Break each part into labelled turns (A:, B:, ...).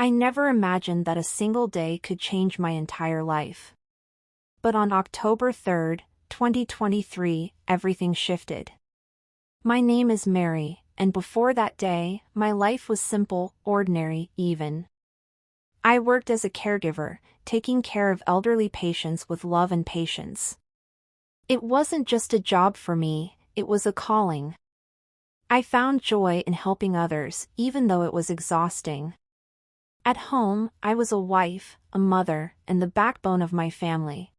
A: I never imagined that a single day could change my entire life. But on October 3rd, 2023, everything shifted. My name is Mary, and before that day, my life was simple, ordinary, even. I worked as a caregiver, taking care of elderly patients with love and patience. It wasn't just a job for me, it was a calling. I found joy in helping others, even though it was exhausting. At home, I was a wife, a mother, and the backbone of my family.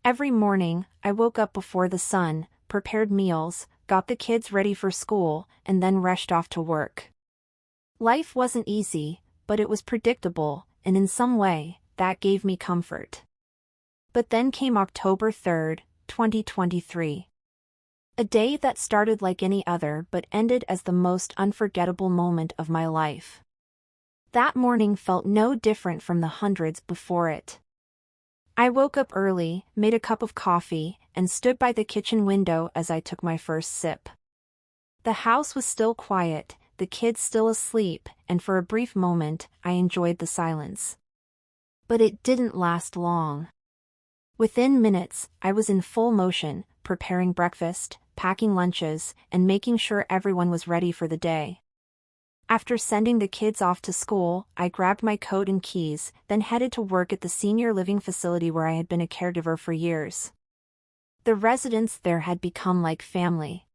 A: Every morning, I woke up before the sun, prepared meals, got the kids ready for school, and then rushed off to work. Life wasn't easy, but it was predictable, and in some way, that gave me comfort. But then came October 3rd, 2023. A day that started like any other but ended as the most unforgettable moment of my life. That morning felt no different from the hundreds before it. I woke up early, made a cup of coffee, and stood by the kitchen window as I took my first sip. The house was still quiet, the kids still asleep, and for a brief moment, I enjoyed the silence. But it didn't last long. Within minutes, I was in full motion, preparing breakfast, packing lunches, and making sure everyone was ready for the day. After sending the kids off to school, I grabbed my coat and keys, then headed to work at the senior living facility where I had been a caregiver for years. The residents there had become like family.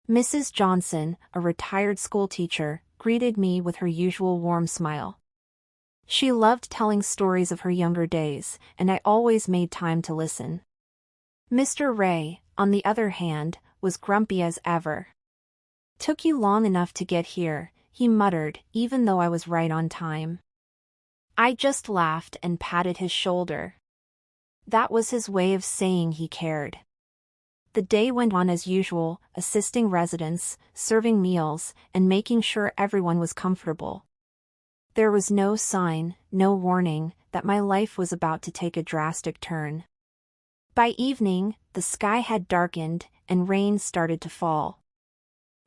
A: Mrs. Johnson, a retired schoolteacher, greeted me with her usual warm smile. She loved telling stories of her younger days, and I always made time to listen. Mr. Ray, on the other hand, was grumpy as ever. "Took you long enough to get here," he muttered, even though I was right on time. I just laughed and patted his shoulder. That was his way of saying he cared. The day went on as usual, assisting residents, serving meals, and making sure everyone was comfortable. There was no sign, no warning, that my life was about to take a drastic turn. By evening, the sky had darkened, and rain started to fall.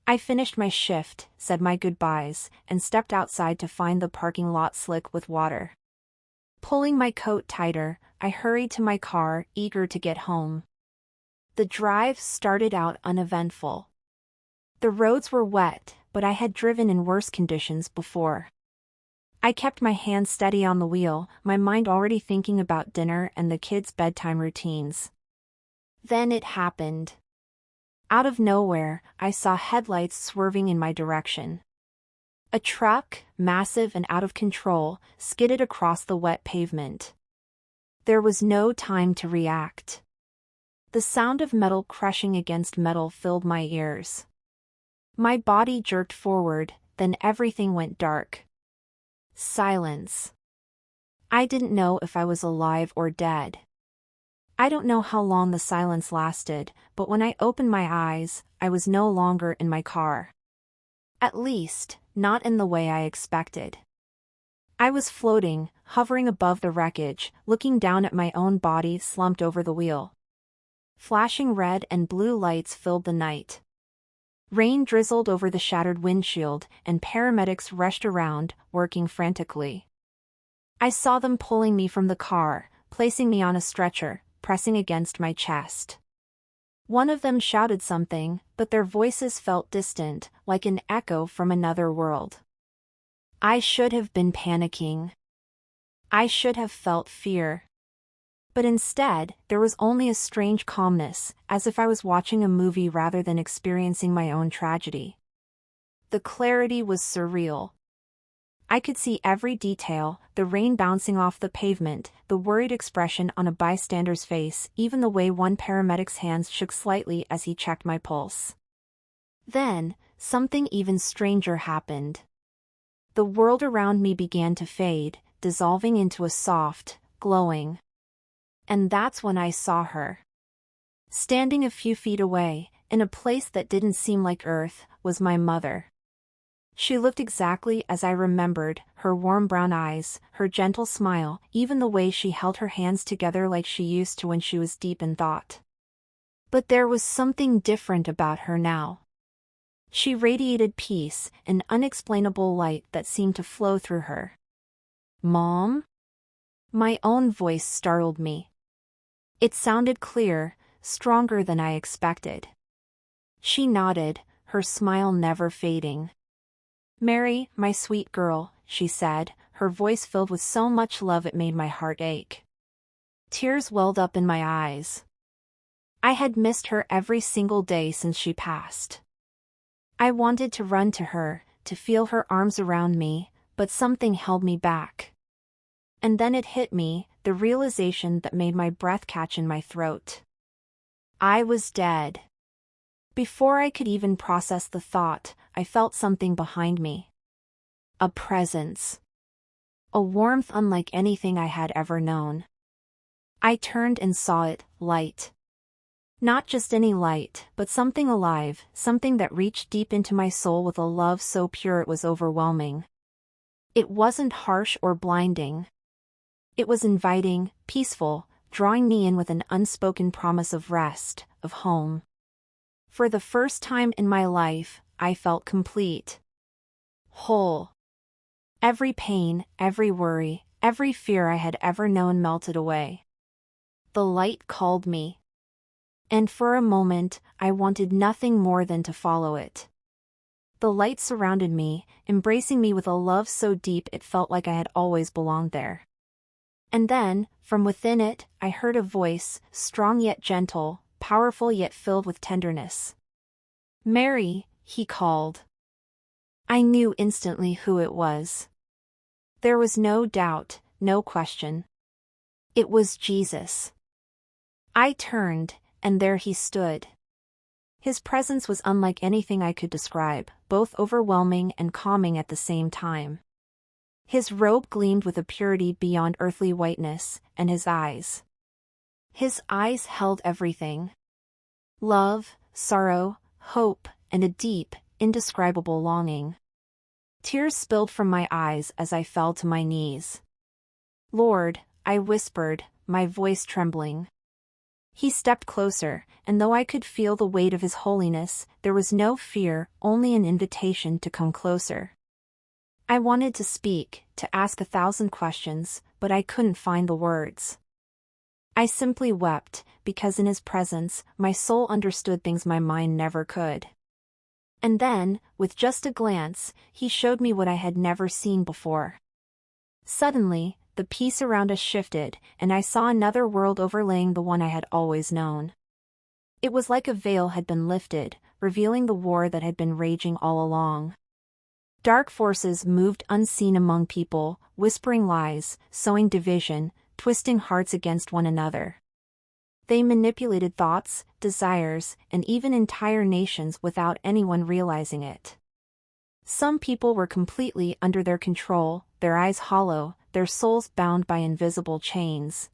A: I finished my shift, said my goodbyes, and stepped outside to find the parking lot slick with water. Pulling my coat tighter, I hurried to my car, eager to get home. The drive started out uneventful. The roads were wet, but I had driven in worse conditions before. I kept my hands steady on the wheel, my mind already thinking about dinner and the kids' bedtime routines. Then it happened. Out of nowhere, I saw headlights swerving in my direction. A truck, massive and out of control, skidded across the wet pavement. There was no time to react. The sound of metal crushing against metal filled my ears. My body jerked forward, then everything went dark. Silence. I didn't know if I was alive or dead. I don't know how long the silence lasted, but when I opened my eyes, I was no longer in my car. At least, not in the way I expected. I was floating, hovering above the wreckage, looking down at my own body slumped over the wheel. Flashing red and blue lights filled the night. Rain drizzled over the shattered windshield, and paramedics rushed around, working frantically. I saw them pulling me from the car, placing me on a stretcher, pressing against my chest. One of them shouted something, but their voices felt distant, like an echo from another world. I should have been panicking. I should have felt fear. But instead, there was only a strange calmness, as if I was watching a movie rather than experiencing my own tragedy. The clarity was surreal. I could see every detail, the rain bouncing off the pavement, the worried expression on a bystander's face, even the way one paramedic's hands shook slightly as he checked my pulse. Then, something even stranger happened. The world around me began to fade, dissolving into a soft, glowing. And that's when I saw her. Standing a few feet away, in a place that didn't seem like Earth, was my mother. She looked exactly as I remembered, her warm brown eyes, her gentle smile, even the way she held her hands together like she used to when she was deep in thought. But there was something different about her now. She radiated peace, an unexplainable light that seemed to flow through her. "Mom?" My own voice startled me. It sounded clear, stronger than I expected. She nodded, her smile never fading. "Mary, my sweet girl," she said, her voice filled with so much love it made my heart ache. Tears welled up in my eyes. I had missed her every single day since she passed. I wanted to run to her, to feel her arms around me, but something held me back. And then it hit me, the realization that made my breath catch in my throat. I was dead. Before I could even process the thought, I felt something behind me. A presence. A warmth unlike anything I had ever known. I turned and saw it, light. Not just any light, but something alive, something that reached deep into my soul with a love so pure it was overwhelming. It wasn't harsh or blinding. It was inviting, peaceful, drawing me in with an unspoken promise of rest, of home. For the first time in my life, I felt complete. Whole. Every pain, every worry, every fear I had ever known melted away. The light called me. And for a moment, I wanted nothing more than to follow it. The light surrounded me, embracing me with a love so deep it felt like I had always belonged there. And then, from within it, I heard a voice, strong yet gentle, powerful yet filled with tenderness. "Mary," he called. I knew instantly who it was. There was no doubt, no question. It was Jesus. I turned, and there he stood. His presence was unlike anything I could describe, both overwhelming and calming at the same time. His robe gleamed with a purity beyond earthly whiteness, and his eyes. His eyes held everything. Love, sorrow, hope, and a deep, indescribable longing. Tears spilled from my eyes as I fell to my knees. "Lord," I whispered, my voice trembling. He stepped closer, and though I could feel the weight of his holiness, there was no fear, only an invitation to come closer. I wanted to speak, to ask 1,000 questions, but I couldn't find the words. I simply wept, because in his presence, my soul understood things my mind never could. And then, with just a glance, he showed me what I had never seen before. Suddenly, the peace around us shifted, and I saw another world overlaying the one I had always known. It was like a veil had been lifted, revealing the war that had been raging all along. Dark forces moved unseen among people, whispering lies, sowing division, twisting hearts against one another. They manipulated thoughts, desires, and even entire nations without anyone realizing it. Some people were completely under their control, their eyes hollow, their souls bound by invisible chains.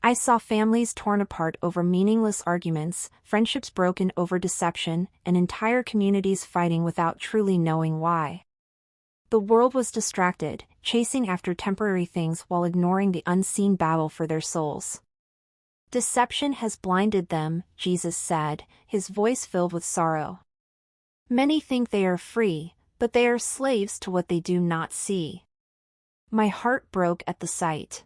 A: I saw families torn apart over meaningless arguments, friendships broken over deception, and entire communities fighting without truly knowing why. The world was distracted, chasing after temporary things while ignoring the unseen battle for their souls. "Deception has blinded them," Jesus said, his voice filled with sorrow. "Many think they are free, but they are slaves to what they do not see." My heart broke at the sight.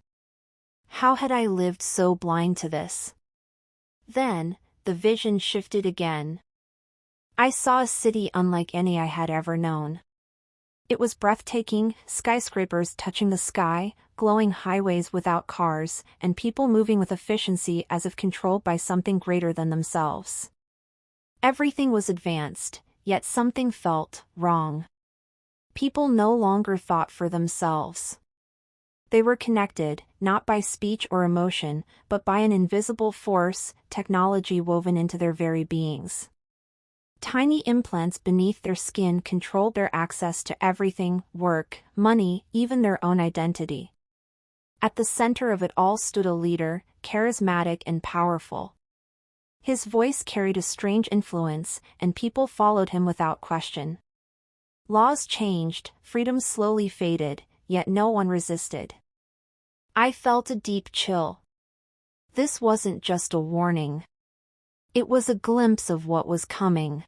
A: How had I lived so blind to this? Then, the vision shifted again. I saw a city unlike any I had ever known. It was breathtaking, skyscrapers touching the sky, glowing highways without cars, and people moving with efficiency as if controlled by something greater than themselves. Everything was advanced, yet something felt wrong. People no longer thought for themselves. They were connected, not by speech or emotion, but by an invisible force, technology woven into their very beings. Tiny implants beneath their skin controlled their access to everything: work, money, even their own identity. At the center of it all stood a leader, charismatic and powerful. His voice carried a strange influence, and people followed him without question. Laws changed, freedom slowly faded, yet no one resisted. I felt a deep chill. This wasn't just a warning. It was a glimpse of what was coming.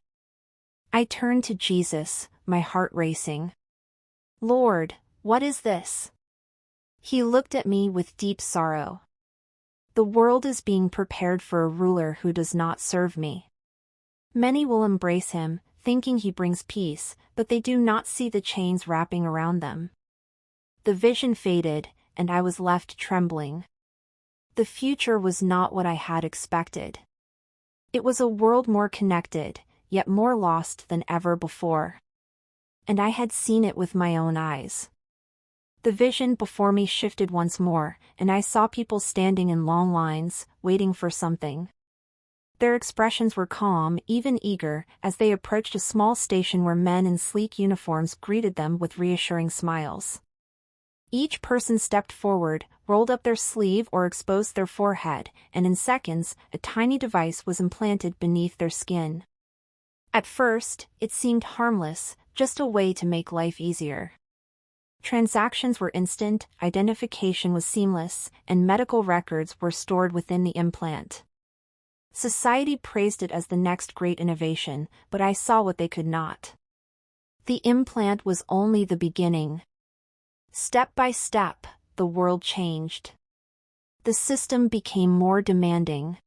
A: I turned to Jesus, my heart racing. "Lord, what is this?" He looked at me with deep sorrow. The world is being prepared for a ruler who does not serve me. Many will embrace him, thinking he brings peace, but they do not see the chains wrapping around them. The vision faded, and I was left trembling. The future was not what I had expected. It was a world more connected, yet more lost than ever before. And I had seen it with my own eyes. The vision before me shifted once more, and I saw people standing in long lines, waiting for something. Their expressions were calm, even eager, as they approached a small station where men in sleek uniforms greeted them with reassuring smiles. Each person stepped forward, rolled up their sleeve or exposed their forehead, and in seconds, a tiny device was implanted beneath their skin. At first, it seemed harmless, just a way to make life easier. Transactions were instant, identification was seamless, and medical records were stored within the implant. Society praised it as the next great innovation, but I saw what they could not. The implant was only the beginning. Step by step, the world changed. The system became more demanding.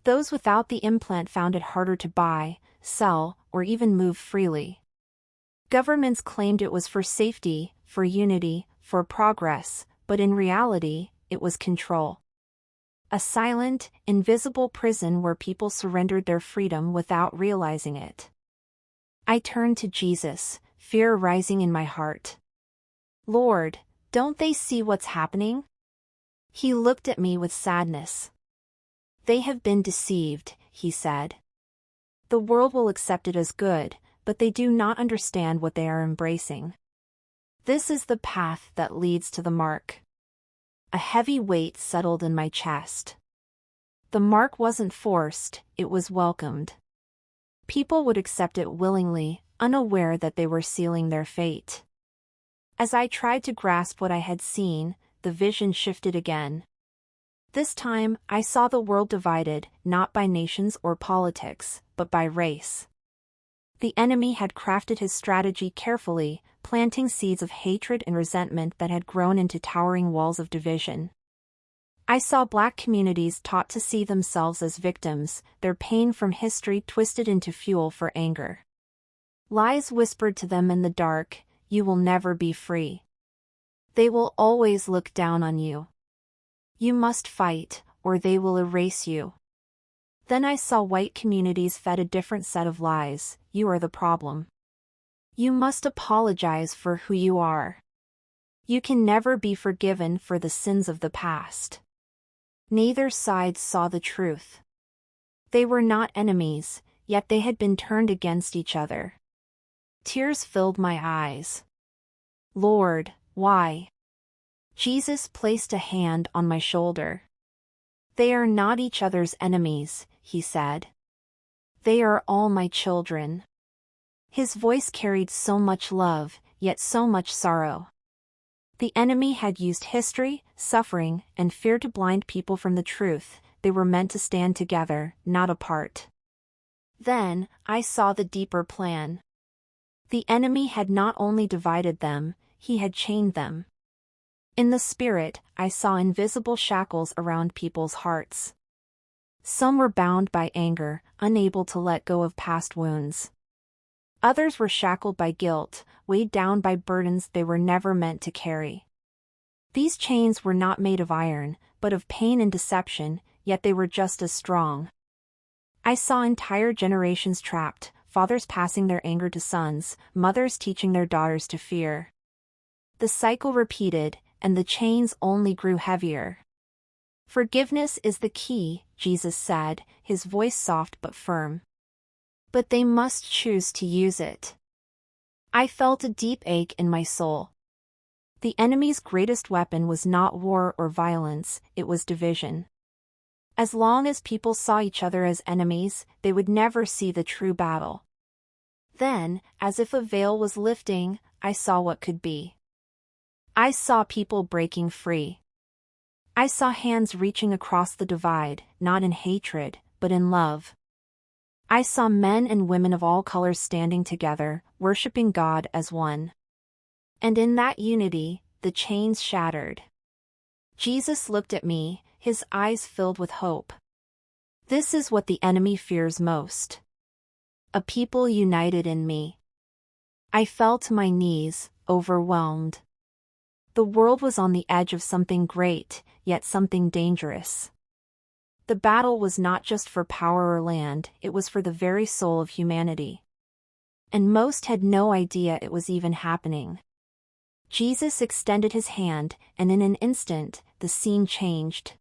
A: Those without the implant found it harder to buy, sell, or even move freely. Governments claimed it was for safety, for unity, for progress, but in reality, it was control. A silent, invisible prison where people surrendered their freedom without realizing it. I turned to Jesus, fear rising in my heart. Lord, don't they see what's happening? He looked at me with sadness. They have been deceived, he said. The world will accept it as good, but they do not understand what they are embracing. This is the path that leads to the mark. A heavy weight settled in my chest. The mark wasn't forced, it was welcomed. People would accept it willingly, unaware that they were sealing their fate. As I tried to grasp what I had seen, the vision shifted again. This time, I saw the world divided, not by nations or politics, but by race. The enemy had crafted his strategy carefully, planting seeds of hatred and resentment that had grown into towering walls of division. I saw Black communities taught to see themselves as victims, their pain from history twisted into fuel for anger. Lies whispered to them in the dark, "You will never be free. They will always look down on you. You must fight, or they will erase you." Then I saw white communities fed a different set of lies, "You are the problem. You must apologize for who you are. You can never be forgiven for the sins of the past." Neither side saw the truth. They were not enemies, yet they had been turned against each other. Tears filled my eyes. Lord, why? Jesus placed a hand on my shoulder. "They are not each other's enemies," he said. "They are all my children." His voice carried so much love, yet so much sorrow. The enemy had used history, suffering, and fear to blind people from the truth. They were meant to stand together, not apart. Then, I saw the deeper plan. The enemy had not only divided them, he had chained them. In the spirit, I saw invisible shackles around people's hearts. Some were bound by anger, unable to let go of past wounds. Others were shackled by guilt, weighed down by burdens they were never meant to carry. These chains were not made of iron, but of pain and deception, yet they were just as strong. I saw entire generations trapped, fathers passing their anger to sons, mothers teaching their daughters to fear. The cycle repeated, and the chains only grew heavier. "Forgiveness is the key," Jesus said, his voice soft but firm. "But they must choose to use it." I felt a deep ache in my soul. The enemy's greatest weapon was not war or violence, it was division. As long as people saw each other as enemies, they would never see the true battle. Then, as if a veil was lifting, I saw what could be. I saw people breaking free. I saw hands reaching across the divide, not in hatred, but in love. I saw men and women of all colors standing together, worshiping God as one. And in that unity, the chains shattered. Jesus looked at me, his eyes filled with hope. This is what the enemy fears most. A people united in me. I fell to my knees, overwhelmed. The world was on the edge of something great, yet something dangerous. The battle was not just for power or land, it was for the very soul of humanity. And most had no idea it was even happening. Jesus extended his hand, and in an instant, the scene changed.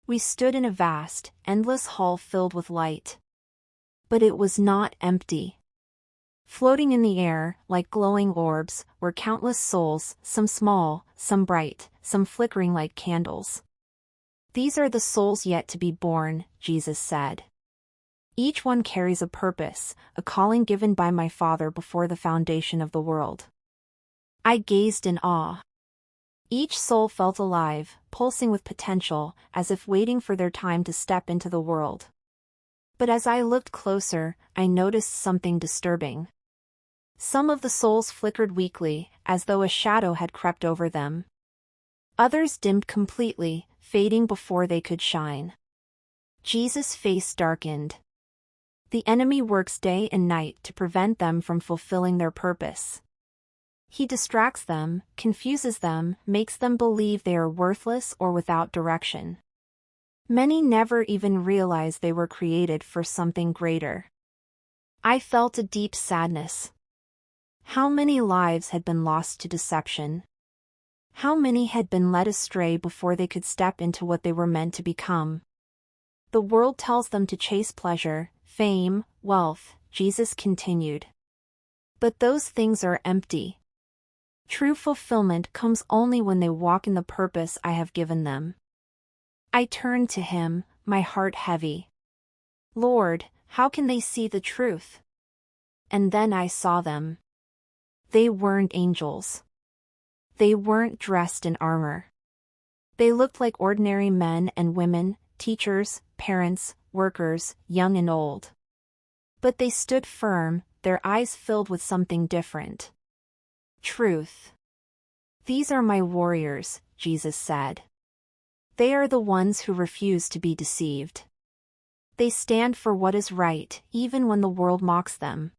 A: We stood in a vast, endless hall filled with light. But it was not empty. Floating in the air, like glowing orbs, were countless souls, some small, some bright, some flickering like candles. These are the souls yet to be born, Jesus said. Each one carries a purpose, a calling given by my Father before the foundation of the world. I gazed in awe. Each soul felt alive, pulsing with potential, as if waiting for their time to step into the world. But as I looked closer, I noticed something disturbing. Some of the souls flickered weakly, as though a shadow had crept over them. Others dimmed completely, fading before they could shine. Jesus' face darkened. The enemy works day and night to prevent them from fulfilling their purpose. He distracts them, confuses them, makes them believe they are worthless or without direction. Many never even realize they were created for something greater. I felt a deep sadness. How many lives had been lost to deception? How many had been led astray before they could step into what they were meant to become? The world tells them to chase pleasure, fame, wealth, Jesus continued. But those things are empty. True fulfillment comes only when they walk in the purpose I have given them. I turned to him, my heart heavy. Lord, how can they see the truth? And then I saw them. They weren't angels. They weren't dressed in armor. They looked like ordinary men and women, teachers, parents, workers, young and old. But they stood firm, their eyes filled with something different. Truth. These are my warriors, Jesus said. They are the ones who refuse to be deceived. They stand for what is right, even when the world mocks them.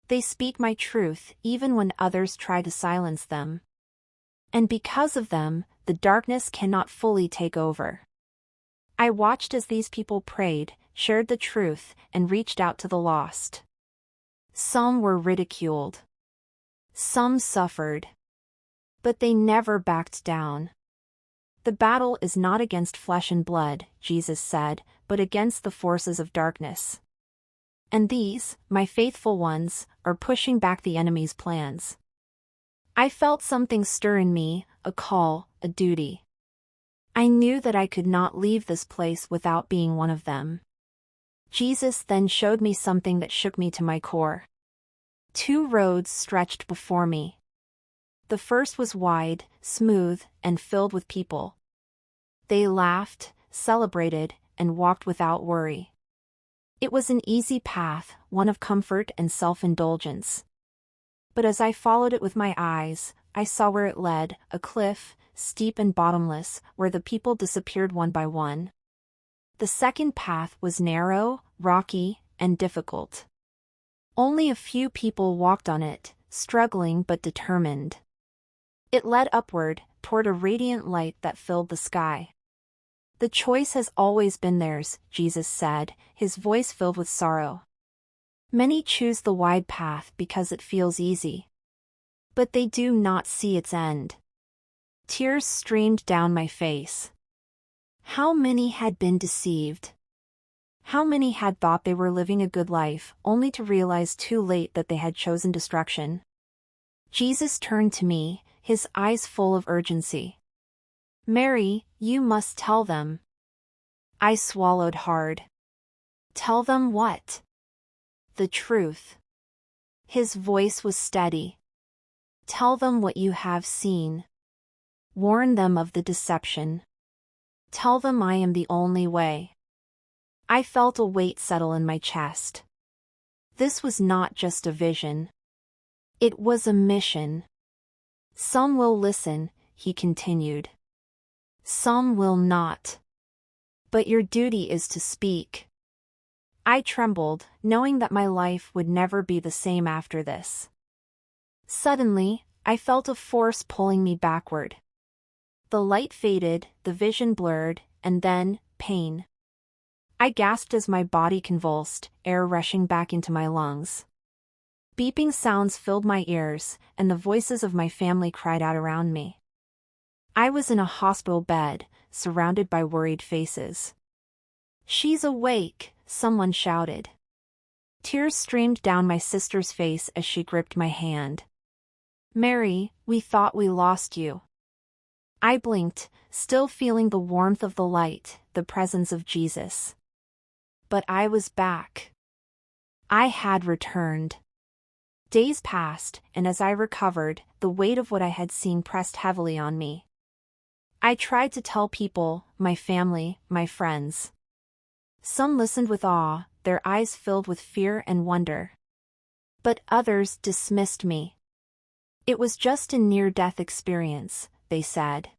A: They speak my truth, even when others try to silence them. And because of them, the darkness cannot fully take over. I watched as these people prayed, shared the truth, and reached out to the lost. Some were ridiculed. Some suffered. But they never backed down. The battle is not against flesh and blood, Jesus said, but against the forces of darkness. And these, my faithful ones, are pushing back the enemy's plans. I felt something stir in me, a call, a duty. I knew that I could not leave this place without being one of them. Jesus then showed me something that shook me to my core. 2 roads stretched before me. The first was wide, smooth, and filled with people. They laughed, celebrated, and walked without worry. It was an easy path, one of comfort and self-indulgence. But as I followed it with my eyes, I saw where it led, a cliff, steep and bottomless, where the people disappeared one by one. The second path was narrow, rocky, and difficult. Only a few people walked on it, struggling but determined. It led upward, toward a radiant light that filled the sky. The choice has always been theirs, Jesus said, his voice filled with sorrow. Many choose the wide path because it feels easy. But they do not see its end. Tears streamed down my face. How many had been deceived? How many had thought they were living a good life, only to realize too late that they had chosen destruction? Jesus turned to me, his eyes full of urgency. Mary, you must tell them. I swallowed hard. Tell them what? The truth. His voice was steady. Tell them what you have seen. Warn them of the deception. Tell them I am the only way. I felt a weight settle in my chest. This was not just a vision. It was a mission. Some will listen, he continued. Some will not. But your duty is to speak. I trembled, knowing that my life would never be the same after this. Suddenly, I felt a force pulling me backward. The light faded, the vision blurred, and then, pain. I gasped as my body convulsed, air rushing back into my lungs. Beeping sounds filled my ears, and the voices of my family cried out around me. I was in a hospital bed, surrounded by worried faces. "She's awake," someone shouted. Tears streamed down my sister's face as she gripped my hand. "Mary, we thought we lost you." I blinked, still feeling the warmth of the light, the presence of Jesus. But I was back. I had returned. Days passed, and as I recovered, the weight of what I had seen pressed heavily on me. I tried to tell people, my family, my friends. Some listened with awe, their eyes filled with fear and wonder. But others dismissed me. It was just a near-death experience, they said.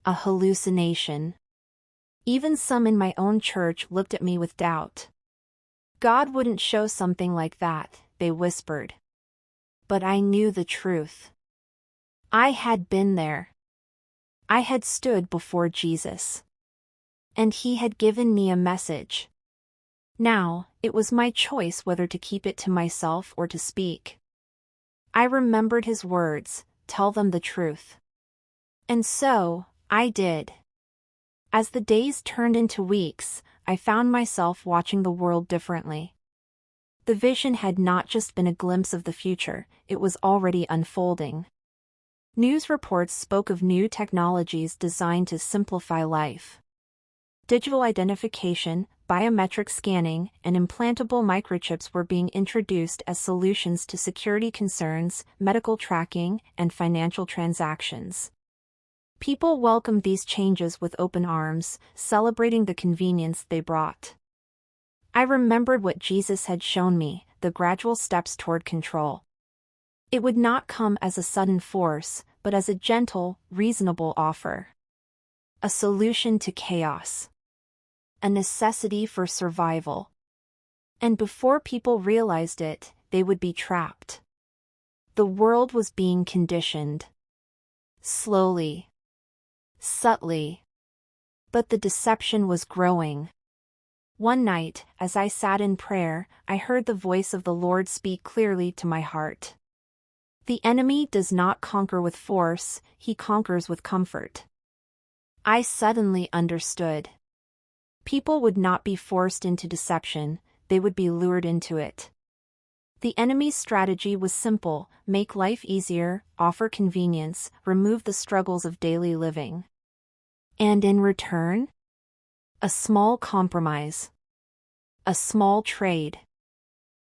A: A hallucination. Even some in my own church looked at me with doubt. God wouldn't show something like that, they whispered. But I knew the truth. I had been there. I had stood before Jesus. And he had given me a message. Now, it was my choice whether to keep it to myself or to speak. I remembered his words, tell them the truth. And so, I did. As the days turned into weeks, I found myself watching the world differently. The vision had not just been a glimpse of the future, it was already unfolding. News reports spoke of new technologies designed to simplify life. Digital identification, biometric scanning, and implantable microchips were being introduced as solutions to security concerns, medical tracking, and financial transactions. People welcomed these changes with open arms, celebrating the convenience they brought. I remembered what Jesus had shown me, the gradual steps toward control. It would not come as a sudden force, but as a gentle, reasonable offer. A solution to chaos. A necessity for survival. And before people realized it, they would be trapped. The world was being conditioned. Slowly. Subtly. But the deception was growing. One night, as I sat in prayer, I heard the voice of the Lord speak clearly to my heart. The enemy does not conquer with force, he conquers with comfort. I suddenly understood. People would not be forced into deception, they would be lured into it. The enemy's strategy was simple: make life easier, offer convenience, remove the struggles of daily living. And in return? A small compromise. A small trade.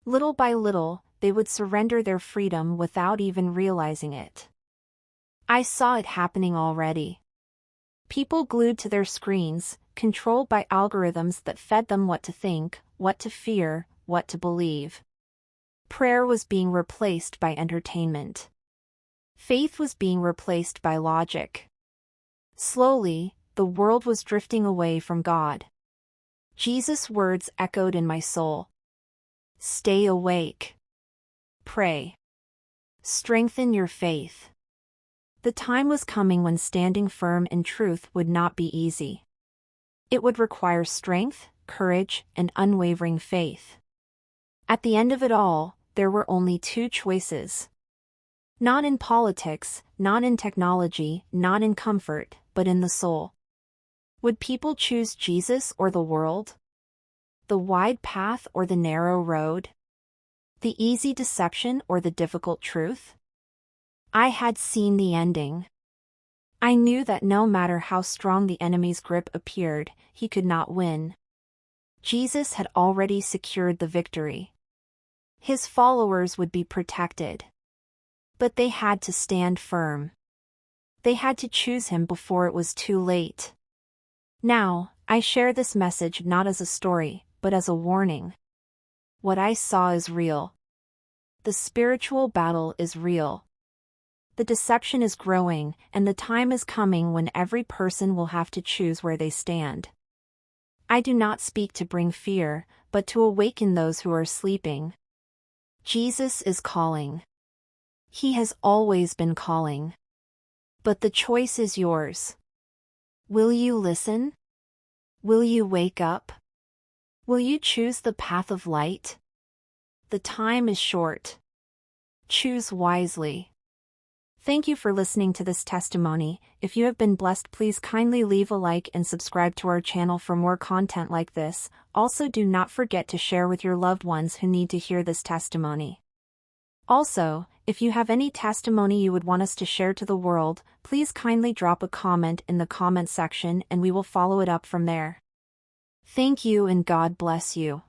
A: Little by little, they would surrender their freedom without even realizing it. I saw it happening already. People glued to their screens, controlled by algorithms that fed them what to think, what to fear, what to believe. Prayer was being replaced by entertainment. Faith was being replaced by logic. Slowly, the world was drifting away from God. Jesus' words echoed in my soul. Stay awake. Pray. Strengthen your faith. The time was coming when standing firm in truth would not be easy. It would require strength, courage, and unwavering faith. At the end of it all, there were only two choices. Not in politics, not in technology, not in comfort, but in the soul. Would people choose Jesus or the world? The wide path or the narrow road? The easy deception or the difficult truth? I had seen the ending. I knew that no matter how strong the enemy's grip appeared, he could not win. Jesus had already secured the victory. His followers would be protected. But they had to stand firm. They had to choose him before it was too late. Now, I share this message not as a story, but as a warning. What I saw is real. The spiritual battle is real. The deception is growing, and the time is coming when every person will have to choose where they stand. I do not speak to bring fear, but to awaken those who are sleeping. Jesus is calling. He has always been calling. But the choice is yours. Will you listen? Will you wake up? Will you choose the path of light? The time is short. Choose wisely. Thank you for listening to this testimony. If you have been blessed, please kindly leave a like and subscribe to our channel for more content like this. Also, do not forget to share with your loved ones who need to hear this testimony. Also, if you have any testimony you would want us to share to the world, please kindly drop a comment in the comment section and we will follow it up from there. Thank you and God bless you.